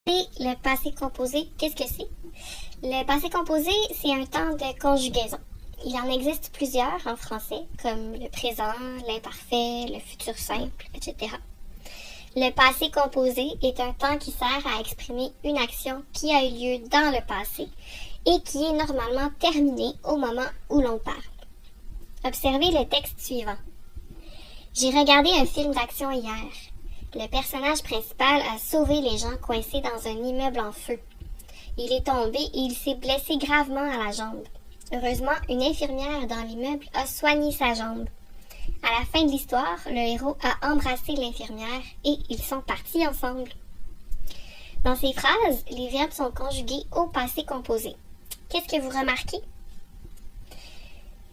Et le passé composé, qu'est-ce que c'est? Le passé composé, c'est un temps de conjugaison. Il en existe plusieurs en français, comme le présent, l'imparfait, le futur simple, etc. Le passé composé est un temps qui sert à exprimer une action qui a eu lieu dans le passé et qui est normalement terminée au moment où l'on parle. Observez le texte suivant. J'ai regardé un film d'action hier. Le personnage principal a sauvé les gens coincés dans un immeuble en feu. Il est tombé et il s'est blessé gravement à la jambe. Heureusement, une infirmière dans l'immeuble a soigné sa jambe. À la fin de l'histoire, le héros a embrassé l'infirmière et ils sont partis ensemble. Dans ces phrases, les verbes sont conjugués au passé composé. Qu'est-ce que vous remarquez?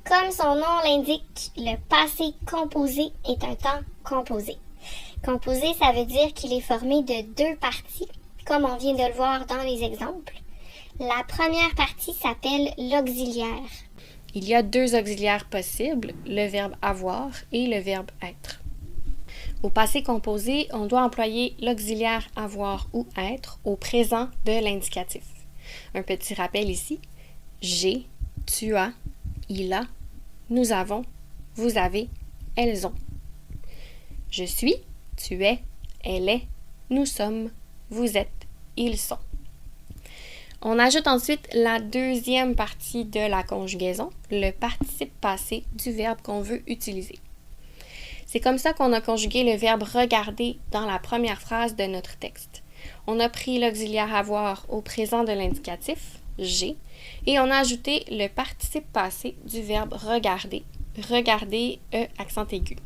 Comme son nom l'indique, le passé composé est un temps composé. Composé, ça veut dire qu'il est formé de deux parties, comme on vient de le voir dans les exemples. La première partie s'appelle l'auxiliaire. Il y a deux auxiliaires possibles, le verbe avoir et le verbe être. Au passé composé, on doit employer l'auxiliaire avoir ou être au présent de l'indicatif. Un petit rappel ici. J'ai, tu as, il a, nous avons, vous avez, elles ont. Je suis, tu es, elle est, nous sommes, vous êtes, ils sont. On ajoute ensuite la deuxième partie de la conjugaison, le participe passé du verbe qu'on veut utiliser. C'est comme ça qu'on a conjugué le verbe regarder dans la première phrase de notre texte. On a pris l'auxiliaire avoir au présent de l'indicatif, j'ai, et on a ajouté le participe passé du verbe regarder, regarder, accent aigu.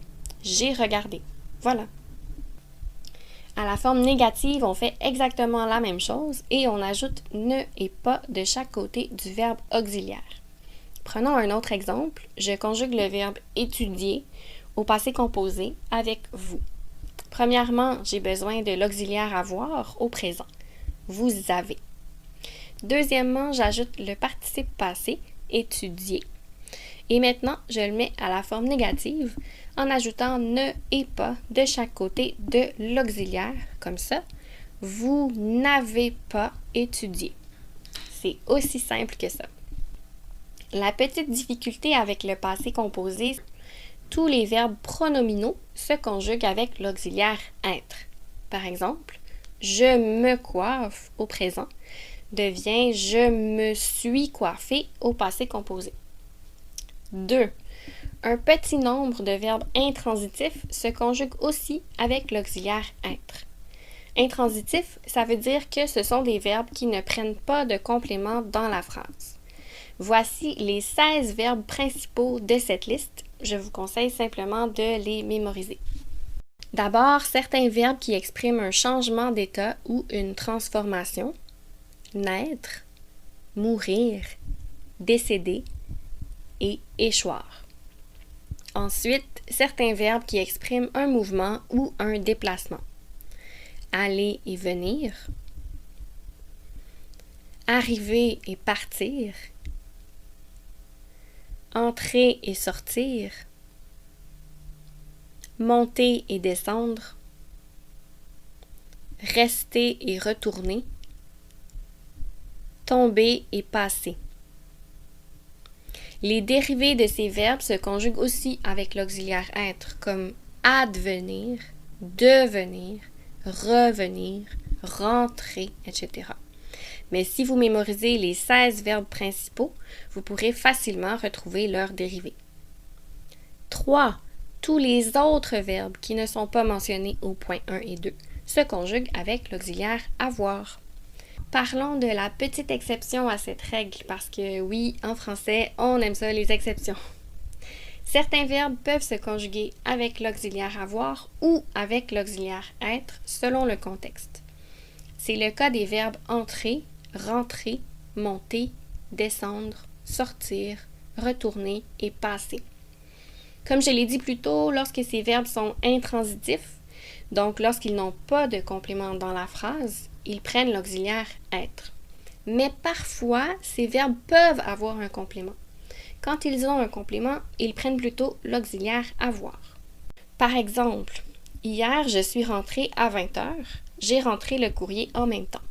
J'ai regardé. Voilà. À la forme négative, on fait exactement la même chose et on ajoute ne et pas de chaque côté du verbe auxiliaire. Prenons un autre exemple. Je conjugue le verbe étudier au passé composé avec vous. Premièrement, j'ai besoin de l'auxiliaire avoir au présent. Vous avez. Deuxièmement, j'ajoute le participe passé étudier. Et maintenant, je le mets à la forme négative en ajoutant ne et pas de chaque côté de l'auxiliaire, comme ça. Vous n'avez pas étudié. C'est aussi simple que ça. La petite difficulté avec le passé composé, tous les verbes pronominaux se conjuguent avec l'auxiliaire être. Par exemple, je me coiffe au présent devient je me suis coiffé au passé composé. 2. Un petit nombre de verbes intransitifs se conjuguent aussi avec l'auxiliaire être. Intransitif, ça veut dire que ce sont des verbes qui ne prennent pas de complément dans la phrase. Voici les 16 verbes principaux de cette liste. Je vous conseille simplement de les mémoriser. D'abord, certains verbes qui expriment un changement d'état ou une transformation. Naître, mourir, décéder et échoir. Ensuite, certains verbes qui expriment un mouvement ou un déplacement. Aller et venir, arriver et partir, entrer et sortir, monter et descendre, rester et retourner, tomber et passer. Les dérivés de ces verbes se conjuguent aussi avec l'auxiliaire être, comme advenir, devenir, revenir, rentrer, etc. Mais si vous mémorisez les 16 verbes principaux, vous pourrez facilement retrouver leurs dérivés. 3. Tous les autres verbes qui ne sont pas mentionnés au point 1 et 2 se conjuguent avec l'auxiliaire avoir. Parlons de la petite exception à cette règle, parce que oui, en français, on aime ça les exceptions. Certains verbes peuvent se conjuguer avec l'auxiliaire avoir ou avec l'auxiliaire être, selon le contexte. C'est le cas des verbes entrer, rentrer, monter, descendre, sortir, retourner et passer. Comme je l'ai dit plus tôt, lorsque ces verbes sont intransitifs, donc lorsqu'ils n'ont pas de complément dans la phrase, ils prennent l'auxiliaire être. Mais parfois, ces verbes peuvent avoir un complément. Quand ils ont un complément, ils prennent plutôt l'auxiliaire avoir. Par exemple, hier, je suis rentrée à 20h. J'ai rentré le courrier en même temps.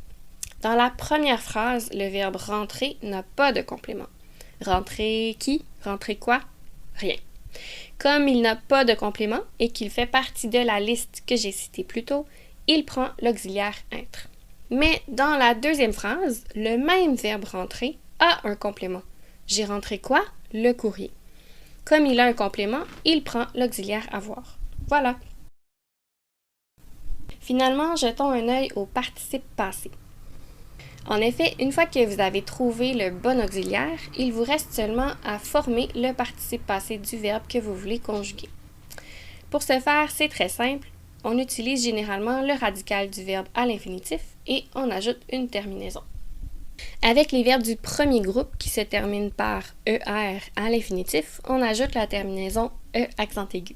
Dans la première phrase, le verbe rentrer n'a pas de complément. Rentrer qui? Rentrer quoi? Rien. Comme il n'a pas de complément et qu'il fait partie de la liste que j'ai citée plus tôt, il prend l'auxiliaire être. Mais dans la deuxième phrase, le même verbe rentrer a un complément. J'ai rentré quoi? Le courrier. Comme il a un complément, il prend l'auxiliaire avoir. Voilà. Finalement, jetons un œil au participe passé. En effet, une fois que vous avez trouvé le bon auxiliaire, il vous reste seulement à former le participe passé du verbe que vous voulez conjuguer. Pour ce faire, c'est très simple. On utilise généralement le radical du verbe à l'infinitif et on ajoute une terminaison. Avec les verbes du premier groupe qui se terminent par ER à l'infinitif, on ajoute la terminaison E accent aigu.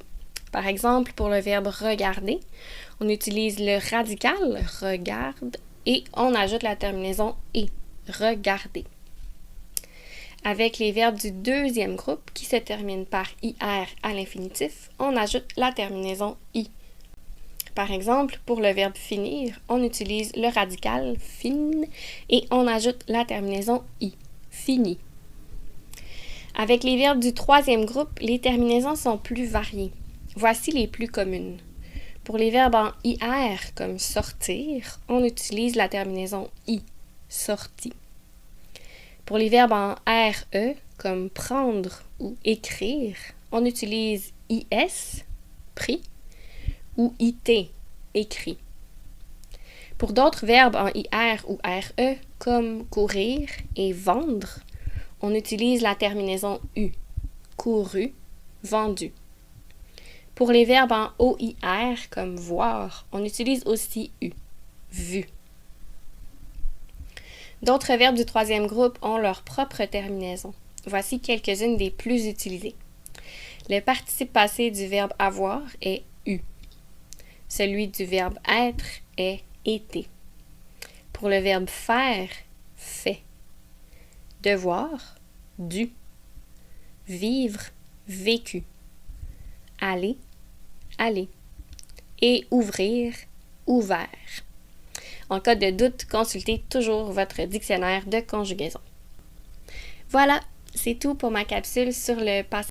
Par exemple, pour le verbe regarder, on utilise le radical regarde et on ajoute la terminaison « et », regarder. Avec les verbes du deuxième groupe qui se terminent par « IR » à l'infinitif, on ajoute la terminaison « i ». Par exemple, pour le verbe finir, on utilise le radical « fin » et on ajoute la terminaison « i », fini. Avec les verbes du troisième groupe, les terminaisons sont plus variées. Voici les plus communes. Pour les verbes en IR, comme sortir, on utilise la terminaison I, sorti. Pour les verbes en RE, comme prendre ou écrire, on utilise IS, pris, ou IT, écrit. Pour d'autres verbes en IR ou RE, comme courir et vendre, on utilise la terminaison U, couru, vendu. Pour les verbes en OIR, comme voir, on utilise aussi U, vu. D'autres verbes du troisième groupe ont leur propre terminaison. Voici quelques-unes des plus utilisées. Le participe passé du verbe avoir est U. Celui du verbe être est été. Pour le verbe faire, fait. Devoir, dû. Vivre, vécu. Aller, aller. Et ouvrir, ouvert. En cas de doute, consultez toujours votre dictionnaire de conjugaison. Voilà, c'est tout pour ma capsule sur le passé.